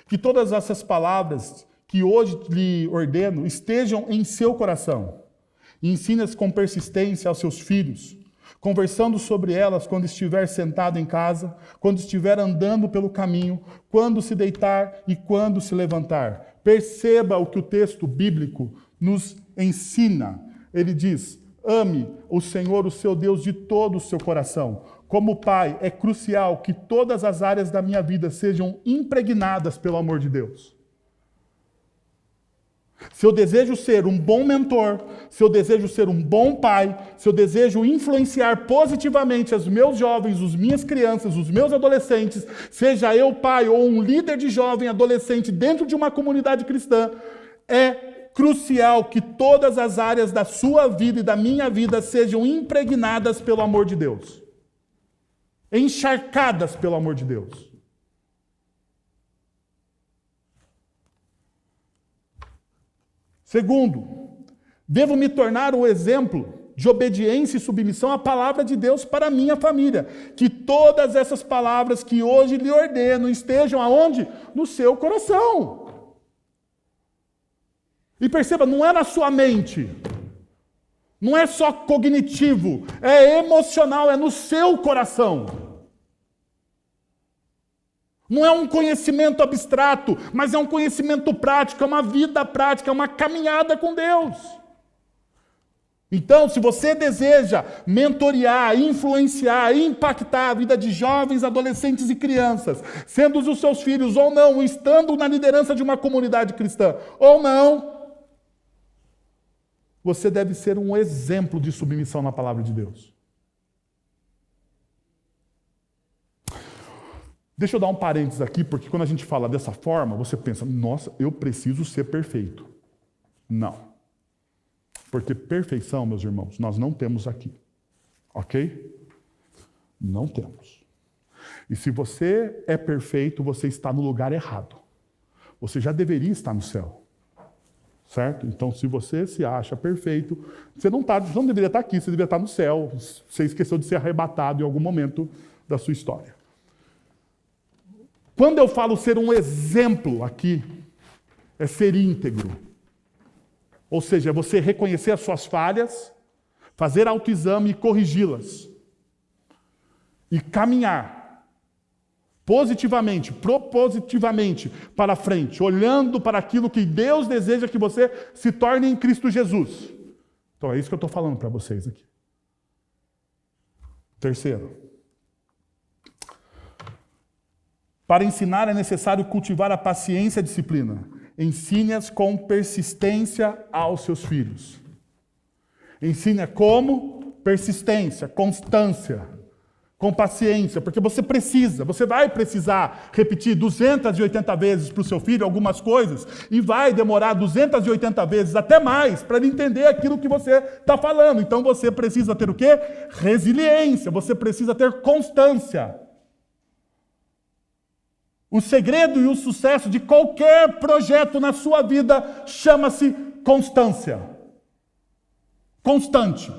Que todas essas palavras que hoje lhe ordeno estejam em seu coração. E ensine-as com persistência aos seus filhos, conversando sobre elas quando estiver sentado em casa, quando estiver andando pelo caminho, quando se deitar e quando se levantar. Perceba o que o texto bíblico nos ensina. Ele diz: ame o Senhor, o seu Deus, de todo o seu coração. Como pai, é crucial que todas as áreas da minha vida sejam impregnadas pelo amor de Deus. se eu desejo ser um bom mentor, se eu desejo ser um bom pai, se eu desejo influenciar positivamente os meus jovens, as minhas crianças, os meus adolescentes, seja eu pai ou um líder de jovem adolescente dentro de uma comunidade cristã, é crucial que todas as áreas da sua vida e da minha vida sejam impregnadas pelo amor de Deus. Encharcadas pelo amor de Deus. Segundo, devo me tornar um exemplo de obediência e submissão à palavra de Deus para a minha família. Que todas essas palavras que hoje lhe ordeno estejam aonde? No seu coração. E perceba, não é na sua mente. Não é só cognitivo, é emocional, é no seu coração. Não é um conhecimento abstrato, mas é um conhecimento prático, é uma vida prática, é uma caminhada com Deus. Então, se você deseja mentorear, influenciar, impactar a vida de jovens, adolescentes e crianças, sendo os seus filhos ou não, estando na liderança de uma comunidade cristã ou não, você deve ser um exemplo de submissão na palavra de Deus. Deixa eu dar um parênteses aqui, porque quando a gente fala dessa forma, você pensa, nossa, eu preciso ser perfeito. Não. Porque perfeição, meus irmãos, nós não temos aqui. Ok? Não temos. E se você é perfeito, você está no lugar errado. Você já deveria estar no céu. Certo? Então, se você se acha perfeito, você não deveria estar aqui, você deveria estar no céu. Você esqueceu de ser arrebatado em algum momento da sua história. Quando eu falo ser um exemplo aqui, é ser íntegro. Ou seja, é você reconhecer as suas falhas, fazer autoexame e corrigi-las. E caminhar positivamente, propositivamente para frente, olhando para aquilo que Deus deseja que você se torne em Cristo Jesus. Então é isso que eu estou falando para vocês aqui. Terceiro. Para ensinar é necessário cultivar a paciência e a disciplina. Ensine-as com persistência aos seus filhos. Ensine como? Persistência, constância, com paciência, porque você vai precisar repetir 280 vezes para o seu filho algumas coisas e vai demorar 280 vezes, até mais, para ele entender aquilo que você está falando. Então você precisa ter o quê? Resiliência, você precisa ter constância. O segredo e o sucesso de qualquer projeto na sua vida chama-se constância. Constante.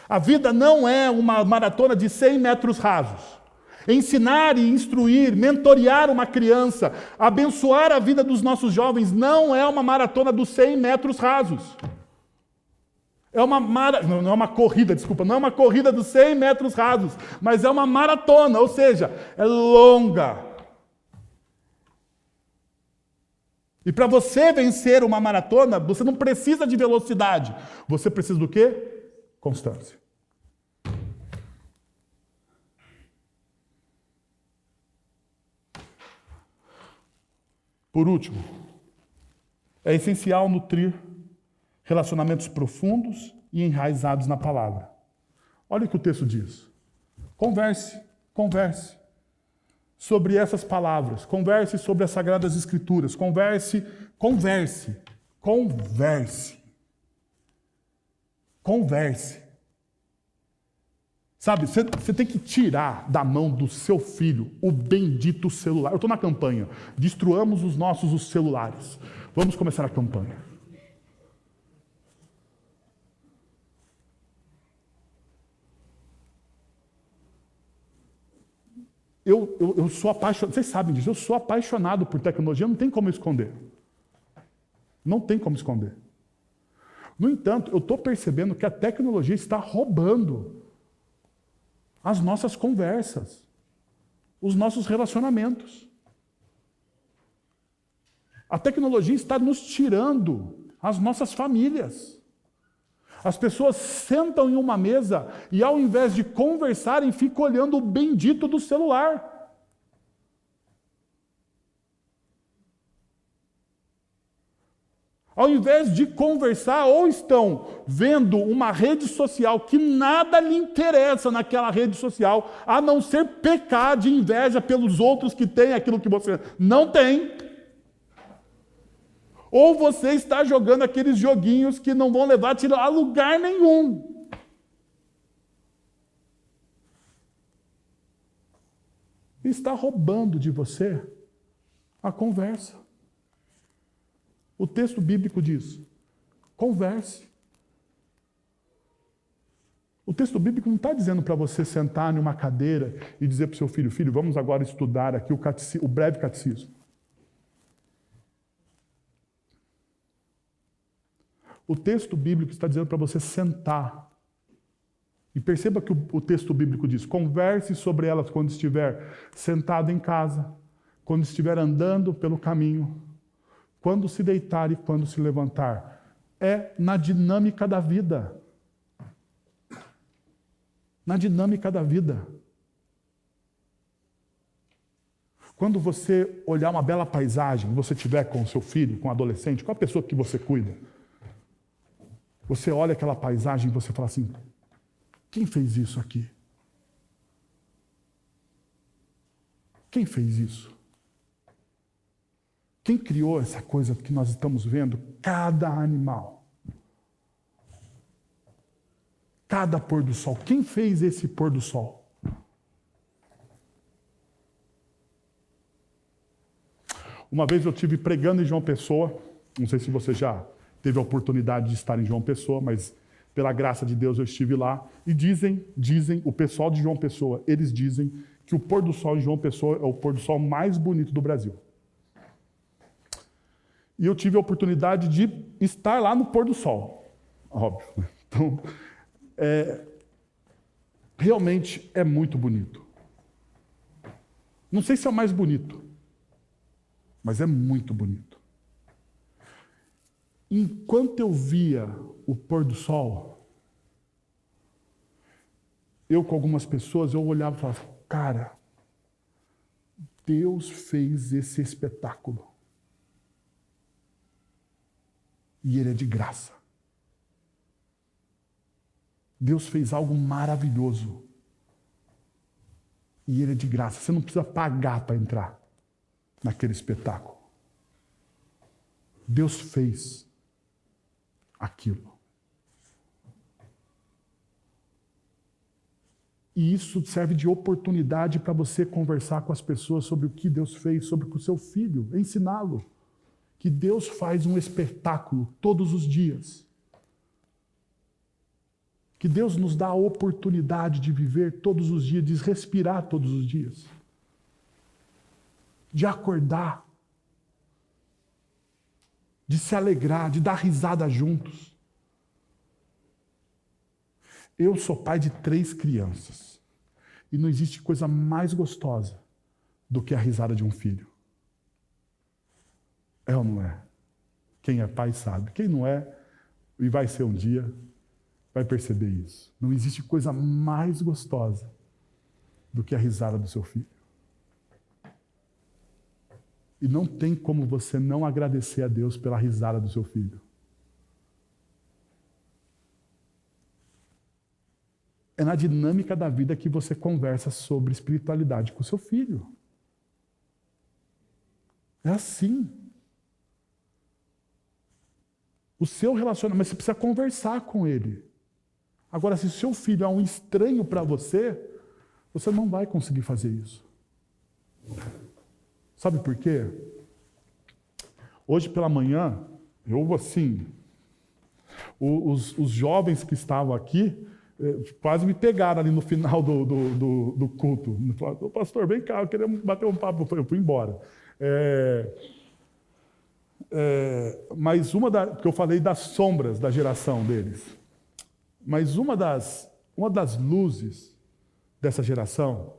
A vida não é uma maratona de 100 metros rasos. Ensinar e instruir, mentorear uma criança, abençoar a vida dos nossos jovens não é uma maratona dos 100 metros rasos. Não é uma corrida dos 100 metros rasos, mas é uma maratona, ou seja, é longa. E para você vencer uma maratona, você não precisa de velocidade. Você precisa do quê? Constância. Por último, é essencial nutrir relacionamentos profundos e enraizados na palavra. Olha o que o texto diz. Converse sobre essas palavras. Converse sobre as Sagradas Escrituras. Converse. Sabe, você tem que tirar da mão do seu filho o bendito celular. Eu estou na campanha. Destruamos os celulares. Vamos começar a campanha. Eu sou apaixonado, vocês sabem disso, eu sou apaixonado por tecnologia, não tem como esconder. Não tem como esconder. No entanto, eu estou percebendo que a tecnologia está roubando as nossas conversas, os nossos relacionamentos. A tecnologia está nos tirando as nossas famílias. As pessoas sentam em uma mesa e, ao invés de conversarem, ficam olhando o bendito do celular. Ao invés de conversar, ou estão vendo uma rede social que nada lhe interessa naquela rede social, a não ser pecar de inveja pelos outros que têm aquilo que você não tem. Ou você está jogando aqueles joguinhos que não vão levar a lugar nenhum. E está roubando de você a conversa. O texto bíblico diz: converse. O texto bíblico não está dizendo para você sentar em uma cadeira e dizer para o seu filho: filho, vamos agora estudar aqui o breve catecismo. O texto bíblico está dizendo para você sentar. E perceba que o texto bíblico diz: converse sobre elas quando estiver sentado em casa, quando estiver andando pelo caminho, quando se deitar e quando se levantar. É na dinâmica da vida. Na dinâmica da vida. Quando você olhar uma bela paisagem, você estiver com o seu filho, com o adolescente, com a pessoa que você cuida, você olha aquela paisagem e você fala assim: quem fez isso aqui? Quem fez isso? Quem criou essa coisa que nós estamos vendo? Cada animal. Cada pôr do sol. Quem fez esse pôr do sol? Uma vez eu estive pregando em João Pessoa. Não sei se você já teve a oportunidade de estar em João Pessoa, mas pela graça de Deus eu estive lá. E dizem, o pessoal de João Pessoa, eles dizem que o pôr do sol em João Pessoa é o pôr do sol mais bonito do Brasil. E eu tive a oportunidade de estar lá no pôr do sol, óbvio. Então, realmente é muito bonito. Não sei se é o mais bonito, mas é muito bonito. Enquanto eu via o pôr do sol, eu com algumas pessoas, eu olhava e falava: cara, Deus fez esse espetáculo. E ele é de graça. Deus fez algo maravilhoso. E ele é de graça. Você não precisa pagar para entrar naquele espetáculo. Deus fez aquilo. E isso serve de oportunidade para você conversar com as pessoas sobre o que Deus fez, sobre o seu filho, ensiná-lo. Que Deus faz um espetáculo todos os dias. Que Deus nos dá a oportunidade de viver todos os dias, de respirar todos os dias. De acordar. De se alegrar, de dar risada juntos. Eu sou pai de 3 crianças. E não existe coisa mais gostosa do que a risada de um filho. É ou não é? Quem é pai sabe. Quem não é, e vai ser um dia, vai perceber isso. Não existe coisa mais gostosa do que a risada do seu filho. E não tem como você não agradecer a Deus pela risada do seu filho. É na dinâmica da vida que você conversa sobre espiritualidade com o seu filho. É assim. O seu relacionamento, mas você precisa conversar com ele. Agora, se o seu filho é um estranho para você, você não vai conseguir fazer isso. Sabe por quê? Hoje pela manhã, os jovens que estavam aqui, quase me pegaram ali no final do culto. Falaram: pastor, vem cá, queremos bater um papo. Eu fui embora. Mas porque eu falei das sombras da geração deles. Mas uma das luzes dessa geração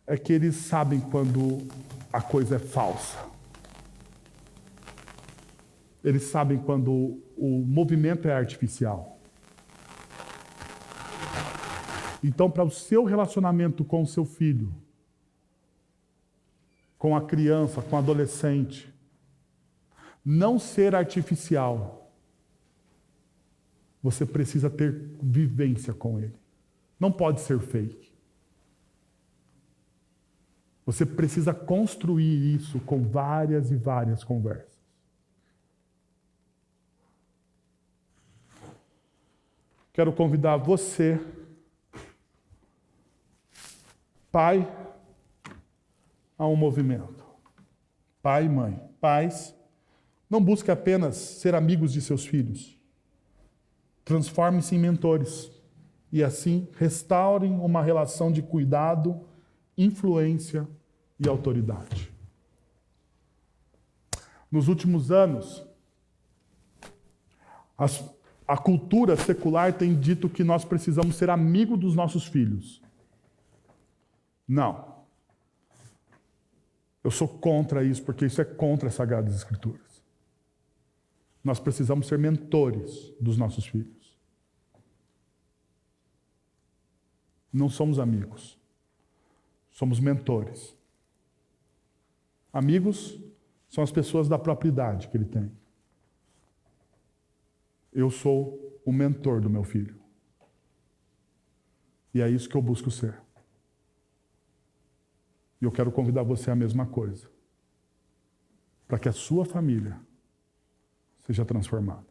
é que eles sabem quando a coisa é falsa. Eles sabem quando o movimento é artificial. Então, para o seu relacionamento com o seu filho, com a criança, com o adolescente, não ser artificial. Você precisa ter vivência com ele. Não pode ser fake. Você precisa construir isso com várias e várias conversas. Quero convidar você, pai, a um movimento. Pai e mãe. Pais, não busque apenas ser amigos de seus filhos. Transforme-se em mentores. E assim restaurem uma relação de cuidado, influência e autoridade. Nos últimos anos, a cultura secular tem dito que nós precisamos ser amigos dos nossos filhos. Não. Eu sou contra isso, porque isso é contra as Sagradas Escrituras. Nós precisamos ser mentores dos nossos filhos. Não somos amigos. Somos mentores. Amigos são as pessoas da própria idade que ele tem. Eu sou o mentor do meu filho. E é isso que eu busco ser. E eu quero convidar você a mesma coisa. Para que a sua família seja transformada.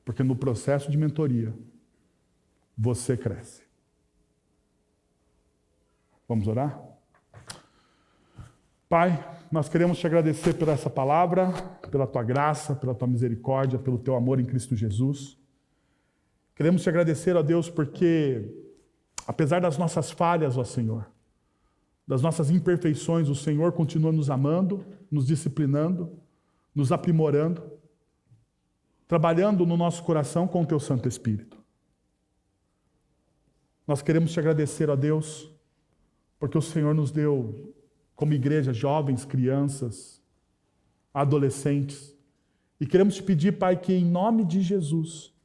Porque no processo de mentoria, você cresce. Vamos orar? Pai, nós queremos te agradecer por essa palavra, pela tua graça, pela tua misericórdia, pelo teu amor em Cristo Jesus. Queremos te agradecer, ó Deus, porque, apesar das nossas falhas, ó Senhor, das nossas imperfeições, o Senhor continua nos amando, nos disciplinando, nos aprimorando, trabalhando no nosso coração com o teu Santo Espírito. Nós queremos te agradecer, ó Deus, porque o Senhor nos deu, como igreja, jovens, crianças, adolescentes. E queremos te pedir, Pai, que em nome de Jesus,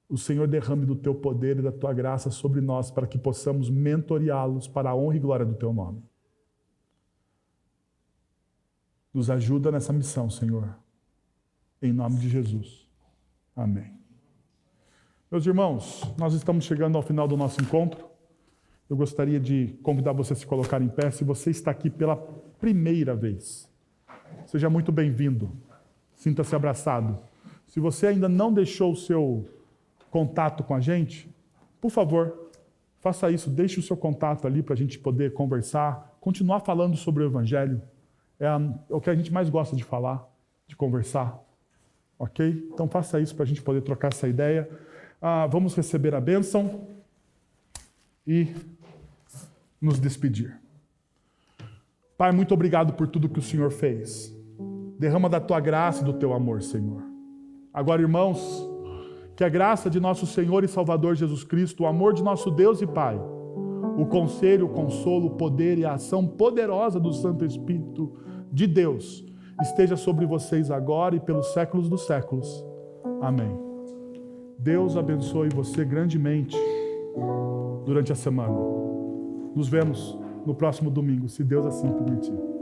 o Senhor derrame do teu poder e da tua graça sobre nós, para que possamos mentoreá-los para a honra e glória do teu nome. Nos ajuda nessa missão, Senhor. Em nome de Jesus. Amém. Meus irmãos, nós estamos chegando ao final do nosso encontro. Eu gostaria de convidar você a se colocar em pé. Se você está aqui pela primeira vez, seja muito bem-vindo. Sinta-se abraçado. Se você ainda não deixou o seu contato com a gente, por favor, faça isso. Deixe o seu contato ali para a gente poder conversar, continuar falando sobre o Evangelho. É o que a gente mais gosta de falar, de conversar. Ok? Então faça isso para a gente poder trocar essa ideia. Vamos receber a bênção e nos despedir. Pai, muito obrigado por tudo que o Senhor fez. Derrama da tua graça e do teu amor, Senhor. Agora, irmãos, que a graça de nosso Senhor e Salvador Jesus Cristo, o amor de nosso Deus e Pai, o conselho, o consolo, o poder e a ação poderosa do Santo Espírito de Deus esteja sobre vocês agora e pelos séculos dos séculos. Amém. Deus abençoe você grandemente durante a semana. Nos vemos no próximo domingo, se Deus assim permitir.